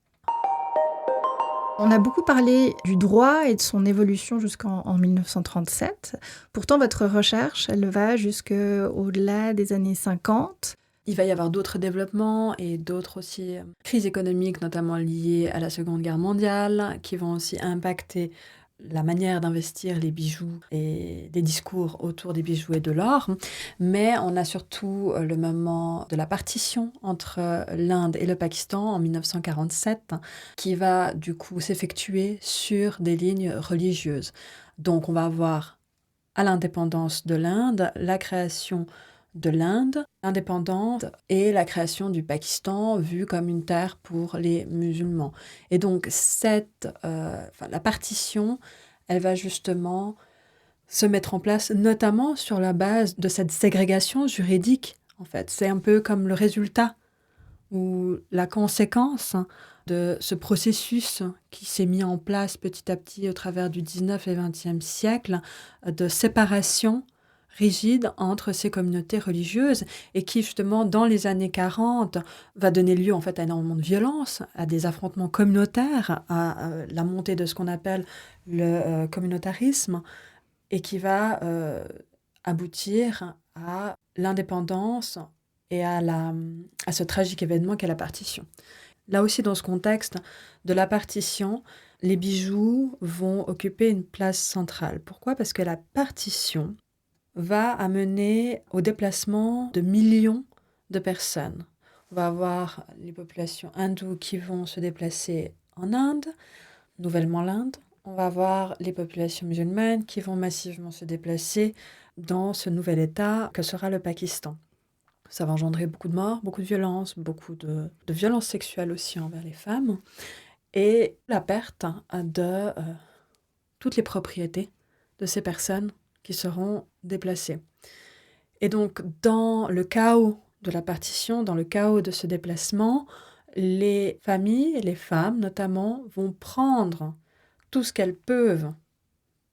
On a beaucoup parlé du droit et de son évolution jusqu'en 1937. Pourtant, votre recherche, elle va jusqu'au-delà des années 50. Il va y avoir d'autres développements et d'autres aussi crises économiques, notamment liées à la Seconde Guerre mondiale, qui vont aussi impacter la manière d'investir les bijoux et les discours autour des bijoux et de l'or. Mais on a surtout le moment de la partition entre l'Inde et le Pakistan en 1947, qui va du coup s'effectuer sur des lignes religieuses. Donc on va avoir à l'indépendance de l'Inde la création de l'Inde indépendante et la création du Pakistan vue comme une terre pour les musulmans. Et donc la partition, elle va justement se mettre en place notamment sur la base de cette ségrégation juridique. En fait, c'est un peu comme le résultat ou la conséquence de ce processus qui s'est mis en place petit à petit au travers du 19 et 20e siècle de séparation rigide entre ces communautés religieuses et qui, justement, dans les années 40, va donner lieu en fait à énormément de violence, à des affrontements communautaires, à la montée de ce qu'on appelle le communautarisme et qui va aboutir à l'indépendance et à ce tragique événement qu'est la partition. Là aussi, dans ce contexte de la partition, les bijoux vont occuper une place centrale. Pourquoi ? Parce que la partition va amener au déplacement de millions de personnes. On va avoir les populations hindoues qui vont se déplacer en Inde, nouvellement l'Inde. On va avoir les populations musulmanes qui vont massivement se déplacer dans ce nouvel État que sera le Pakistan. Ça va engendrer beaucoup de morts, beaucoup de violences, beaucoup de violences sexuelles aussi envers les femmes et la perte de toutes les propriétés de ces personnes qui seront déplacées. Et donc, dans le chaos de la partition, dans le chaos de ce déplacement, les familles, les femmes notamment, vont prendre tout ce qu'elles peuvent,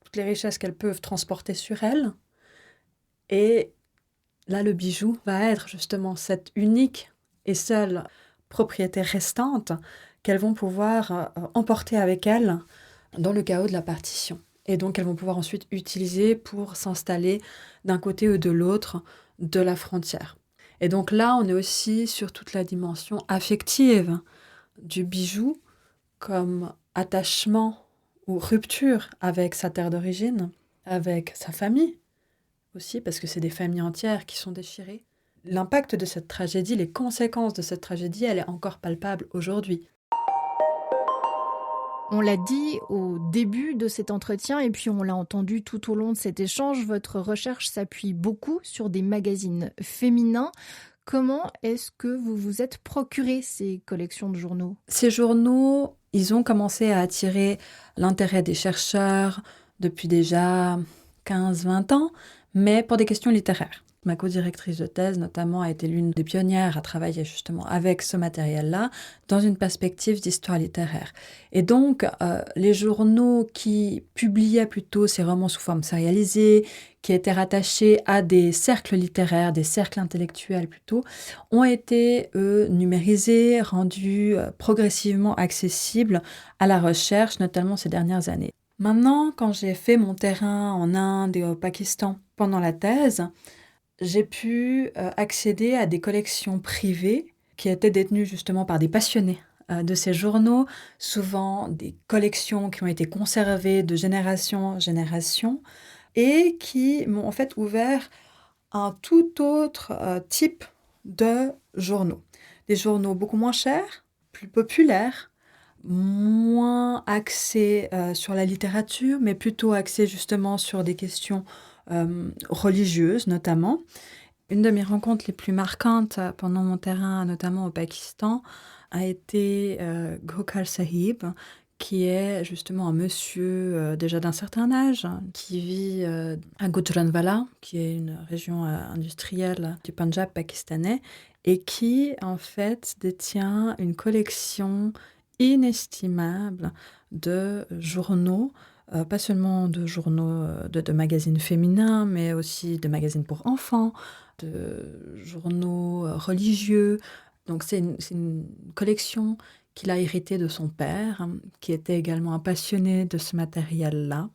toutes les richesses qu'elles peuvent transporter sur elles. Et là, le bijou va être justement cette unique et seule propriété restante qu'elles vont pouvoir emporter avec elles dans le chaos de la partition. Et donc, elles vont pouvoir ensuite utiliser pour s'installer d'un côté ou de l'autre de la frontière. Et donc là, on est aussi sur toute la dimension affective du bijou comme attachement ou rupture avec sa terre d'origine, avec sa famille aussi, parce que c'est des familles entières qui sont déchirées. L'impact de cette tragédie, les conséquences de cette tragédie, elle est encore palpable aujourd'hui. On l'a dit au début de cet entretien et puis on l'a entendu tout au long de cet échange, votre recherche s'appuie beaucoup sur des magazines féminins. Comment est-ce que vous vous êtes procuré ces collections de journaux ? Ces journaux, ils ont commencé à attirer l'intérêt des chercheurs depuis déjà 15-20 ans, mais pour des questions littéraires. Ma co-directrice de thèse, notamment, a été l'une des pionnières à travailler justement avec ce matériel-là dans une perspective d'histoire littéraire. Et donc, les journaux qui publiaient plutôt ces romans sous forme sérialisée, qui étaient rattachés à des cercles littéraires, des cercles intellectuels plutôt, ont été, eux, numérisés, rendus progressivement accessibles à la recherche, notamment ces dernières années. Maintenant, quand j'ai fait mon terrain en Inde et au Pakistan pendant la thèse, j'ai pu accéder à des collections privées qui étaient détenues justement par des passionnés de ces journaux, souvent des collections qui ont été conservées de génération en génération et qui m'ont en fait ouvert un tout autre type de journaux. Des journaux beaucoup moins chers, plus populaires, moins axés sur la littérature, mais plutôt axés justement sur des questions religieuses notamment. Une de mes rencontres les plus marquantes pendant mon terrain, notamment au Pakistan, a été Gokal Sahib, qui est justement un monsieur déjà d'un certain âge, qui vit à Gujranwala, qui est une région industrielle du Punjab pakistanais, et qui en fait détient une collection inestimable de journaux, pas seulement de journaux de magazines féminins, mais aussi de magazines pour enfants, de journaux religieux. Donc c'est une collection qu'il a héritée de son père, qui était également un passionné de ce matériel-là,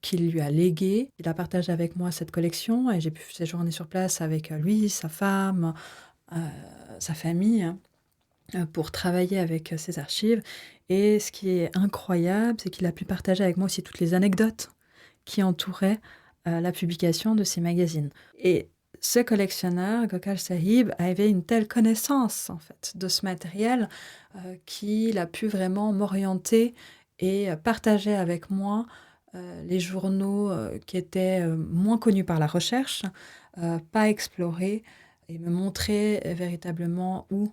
qu'il lui a légué. Il a partagé avec moi cette collection et j'ai pu séjourner sur place avec lui, sa femme, sa famille, pour travailler avec ces archives. Et ce qui est incroyable, c'est qu'il a pu partager avec moi aussi toutes les anecdotes qui entouraient la publication de ces magazines. Et ce collectionneur, Gokal Sahib, avait une telle connaissance en fait de ce matériel qu'il a pu vraiment m'orienter et partager avec moi les journaux qui étaient moins connus par la recherche, pas explorés, et me montrer véritablement où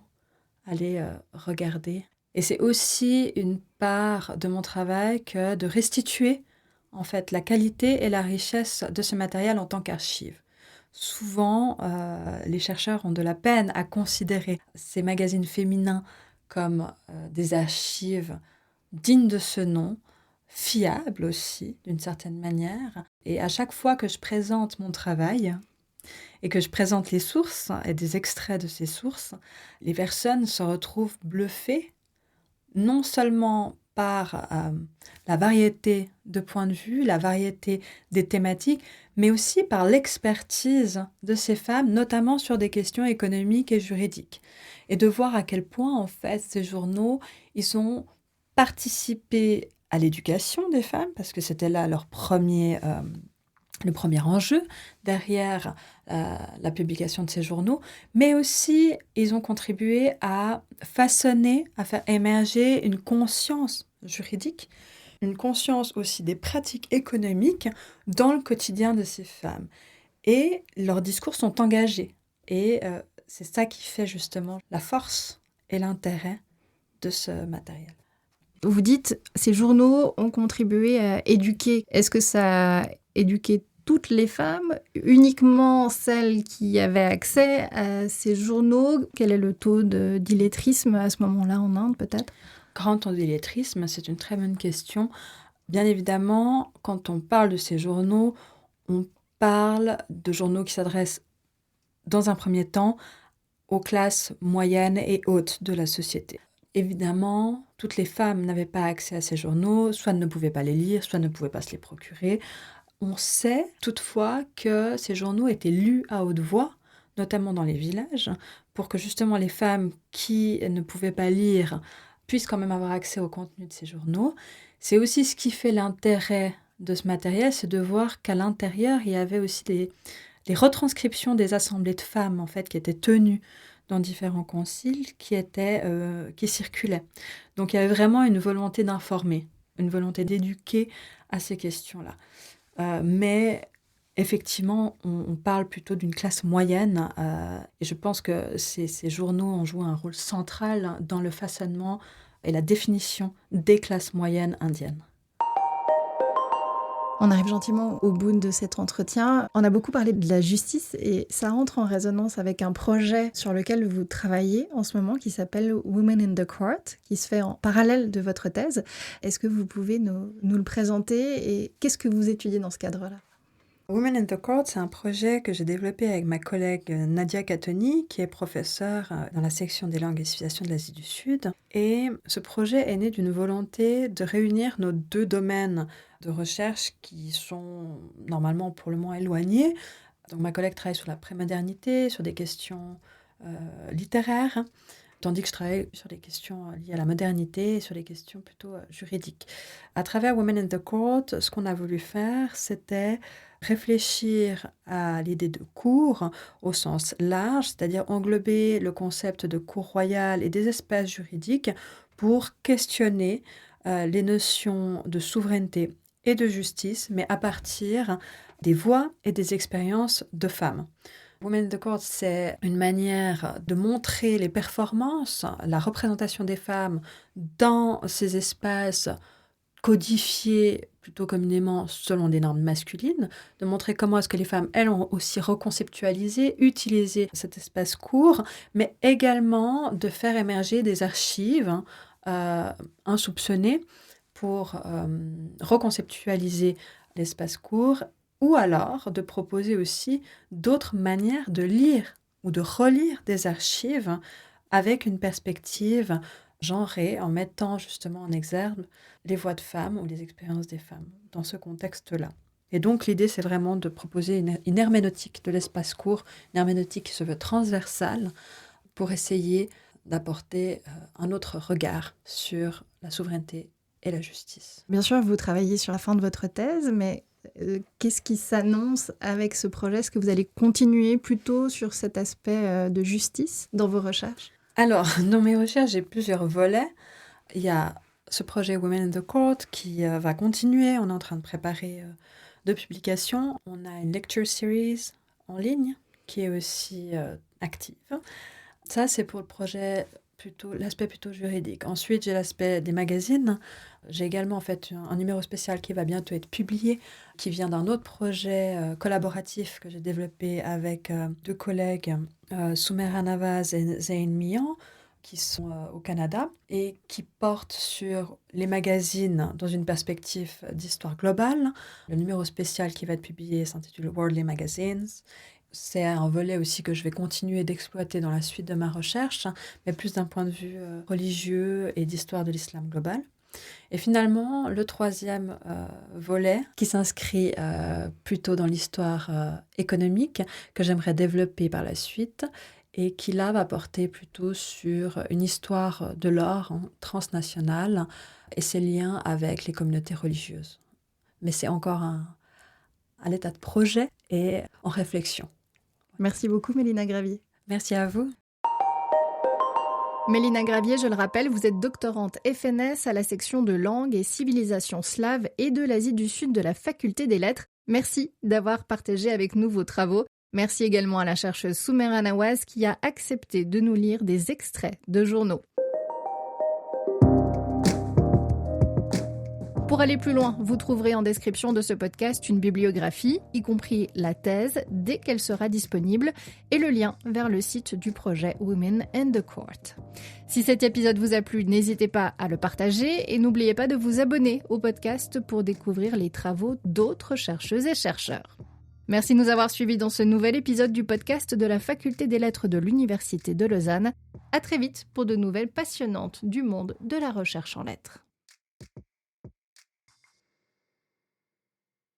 aller regarder. Et c'est aussi une part de mon travail que de restituer en fait la qualité et la richesse de ce matériel en tant qu'archive. Souvent, les chercheurs ont de la peine à considérer ces magazines féminins comme des archives dignes de ce nom, fiable aussi, d'une certaine manière. Et à chaque fois que je présente mon travail et que je présente les sources et des extraits de ces sources, les personnes se retrouvent bluffées, non seulement par la variété de points de vue, la variété des thématiques, mais aussi par l'expertise de ces femmes, notamment sur des questions économiques et juridiques. Et de voir à quel point, en fait, ces journaux, ils ont participé à l'éducation des femmes, parce que c'était là le premier enjeu derrière la publication de ces journaux, mais aussi ils ont contribué à façonner, à faire émerger une conscience juridique, une conscience aussi des pratiques économiques dans le quotidien de ces femmes. Et leurs discours sont engagés. Et c'est ça qui fait justement la force et l'intérêt de ce matériel. Vous dites, ces journaux ont contribué à éduquer. Est-ce que ça a éduqué toutes les femmes, uniquement celles qui avaient accès à ces journaux? Quel est le taux d'illettrisme à ce moment-là en Inde, peut-être? Grand taux d'illettrisme, c'est une très bonne question. Bien évidemment, quand on parle de ces journaux, on parle de journaux qui s'adressent, dans un premier temps, aux classes moyennes et hautes de la société. Évidemment, toutes les femmes n'avaient pas accès à ces journaux, soit ne pouvaient pas les lire, soit ne pouvaient pas se les procurer. On sait toutefois que ces journaux étaient lus à haute voix, notamment dans les villages, pour que justement les femmes qui ne pouvaient pas lire puissent quand même avoir accès au contenu de ces journaux. C'est aussi ce qui fait l'intérêt de ce matériel, c'est de voir qu'à l'intérieur, il y avait aussi les retranscriptions des assemblées de femmes, en fait, qui étaient tenues dans différents conciles, qui circulaient. Donc il y avait vraiment une volonté d'informer, une volonté d'éduquer à ces questions-là. Mais effectivement, on parle plutôt d'une classe moyenne, et je pense que ces journaux ont joué un rôle central dans le façonnement et la définition des classes moyennes indiennes. On arrive gentiment au bout de cet entretien. On a beaucoup parlé de la justice et ça entre en résonance avec un projet sur lequel vous travaillez en ce moment qui s'appelle Women in the Court, qui se fait en parallèle de votre thèse. Est-ce que vous pouvez nous le présenter et qu'est-ce que vous étudiez dans ce cadre-là ? Women in the Court, c'est un projet que j'ai développé avec ma collègue Nadia Katoni, qui est professeure dans la section des langues et civilisations de l'Asie du Sud. Et ce projet est né d'une volonté de réunir nos deux domaines de recherche qui sont normalement pour le moins éloignés. Donc ma collègue travaille sur la prémodernité, sur des questions littéraires, tandis que je travaille sur des questions liées à la modernité et sur des questions plutôt juridiques. À travers Women in the Court, ce qu'on a voulu faire, c'était réfléchir à l'idée de cour au sens large, c'est-à-dire englober le concept de cour royale et des espaces juridiques pour questionner les notions de souveraineté et de justice, mais à partir des voix et des expériences de femmes. Women in the Court, c'est une manière de montrer les performances, la représentation des femmes dans ces espaces codifiés plutôt communément selon des normes masculines, de montrer comment est-ce que les femmes, elles, ont aussi reconceptualisé, utilisé cet espace court, mais également de faire émerger des archives insoupçonnées pour reconceptualiser l'espace court, ou alors de proposer aussi d'autres manières de lire ou de relire des archives avec une perspective genrée, en mettant justement en exergue les voix de femmes ou les expériences des femmes dans ce contexte-là. Et donc l'idée, c'est vraiment de proposer une herméneutique de l'espace court, une herméneutique qui se veut transversale, pour essayer d'apporter un autre regard sur la souveraineté et la justice. Bien sûr, vous travaillez sur la fin de votre thèse, mais qu'est-ce qui s'annonce avec ce projet ? Est-ce que vous allez continuer plutôt sur cet aspect de justice dans vos recherches ? Alors, dans mes recherches, j'ai plusieurs volets. Il y a ce projet Women in the Court qui va continuer. On est en train de préparer deux publications. On a une lecture series en ligne qui est aussi active. Ça, c'est pour le projet, l'aspect plutôt juridique. Ensuite, j'ai l'aspect des magazines. J'ai également en fait un numéro spécial qui va bientôt être publié, qui vient d'un autre projet collaboratif que j'ai développé avec deux collègues, Soumera Navaz et Zain Mian, qui sont au Canada et qui portent sur les magazines dans une perspective d'histoire globale. Le numéro spécial qui va être publié s'intitule Worldly Magazines. C'est un volet aussi que je vais continuer d'exploiter dans la suite de ma recherche, mais plus d'un point de vue religieux et d'histoire de l'islam global. Et finalement, le troisième volet, qui s'inscrit plutôt dans l'histoire économique, que j'aimerais développer par la suite, et qui là va porter plutôt sur une histoire de l'or transnationale et ses liens avec les communautés religieuses. Mais c'est encore à l'état de projet et en réflexion. Merci beaucoup Mélina Gravier. Merci à vous. Mélina Gravier, je le rappelle, vous êtes doctorante FNS à la section de langue et civilisation slave et de l'Asie du Sud de la Faculté des Lettres. Merci d'avoir partagé avec nous vos travaux. Merci également à la chercheuse Soumaira Nawaz qui a accepté de nous lire des extraits de journaux. Pour aller plus loin, vous trouverez en description de ce podcast une bibliographie, y compris la thèse, dès qu'elle sera disponible, et le lien vers le site du projet Women and the Court. Si cet épisode vous a plu, n'hésitez pas à le partager et n'oubliez pas de vous abonner au podcast pour découvrir les travaux d'autres chercheuses et chercheurs. Merci de nous avoir suivis dans ce nouvel épisode du podcast de la Faculté des Lettres de l'Université de Lausanne. À très vite pour de nouvelles passionnantes du monde de la recherche en lettres.